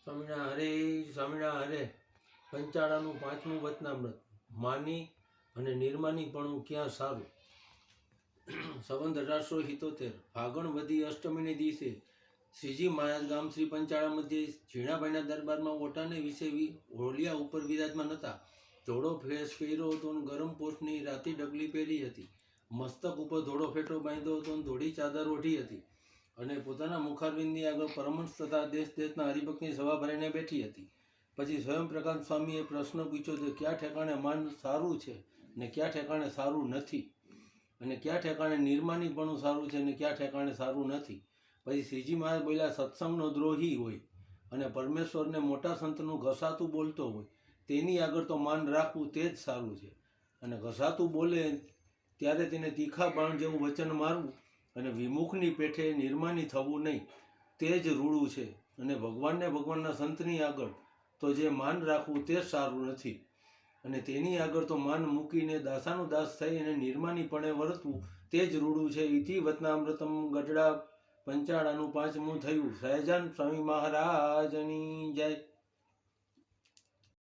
સ્વામિના હરે સ્વામિના હરે પંચાળાનું પાંચમું વચનામૃત માની અને નિર્માનીપણું ક્યાં સારું। સંવંત 1877 ફાગણ વધી અષ્ટમીને દિવસે શ્રીજી મહારાજ ગામ શ્રી પંચાળા મધ્યે ઝીણાભાઈના દરબારમાં ઓટાને વિશે હોલિયા ઉપર વિરાજમાન હતા। ધોળો ફેસ પહેર્યો હતો અને ગરમ પોષની રાતી ડગલી પહેરી હતી। મસ્તક ઉપર ધોળો ફેટો બાંધ્યો હતો અને ધોળી ચાદર ઓઢી હતી અને પોતાના મુખારવિંદની આગળ પરમહંસ તથા દેશ દેશના હરિભક્તની સભા ભરીને બેઠી હતી। પછી સ્વયં પ્રકાશ સ્વામીએ પ્રશ્ન પૂછ્યો કે ક્યાં ઠેકાણે માન સારું છે ને ક્યાં ઠેકાણે સારું નથી, અને ક્યાં ઠેકાણે નિર્માનીપણું સારું છે ને ક્યાં ઠેકાણે સારું નથી। પછી શ્રીજી મહારાજ બોલ્યા, સત્સંગનો દ્રોહી હોય અને પરમેશ્વરને મોટા સંતનું ઘસાતું બોલતો હોય તેની આગળ તો માન રાખવું તે જ સારું છે, અને ઘસાતું બોલે ત્યારે તેને તીખા બાણ જેવું વચન મારવું અને વિમુખની પેઠે નિર્માની થવું નહીં તે જ રૂડું છે, અને ભગવાનને ભગવાનના સંતની આગળ તો જે માન રાખવું તે જ સારું નથી, અને તેની આગળ તો માન મૂકીને દાસાનું દાસ થઈ અને નિર્માનીપણે વર્તવું તે જ રૂડું છે। ઇતિ વચનામૃતમ ગઢડા પંચાળાનું પાંચમું થયું। સહજાન સ્વામી મહારાજની જય।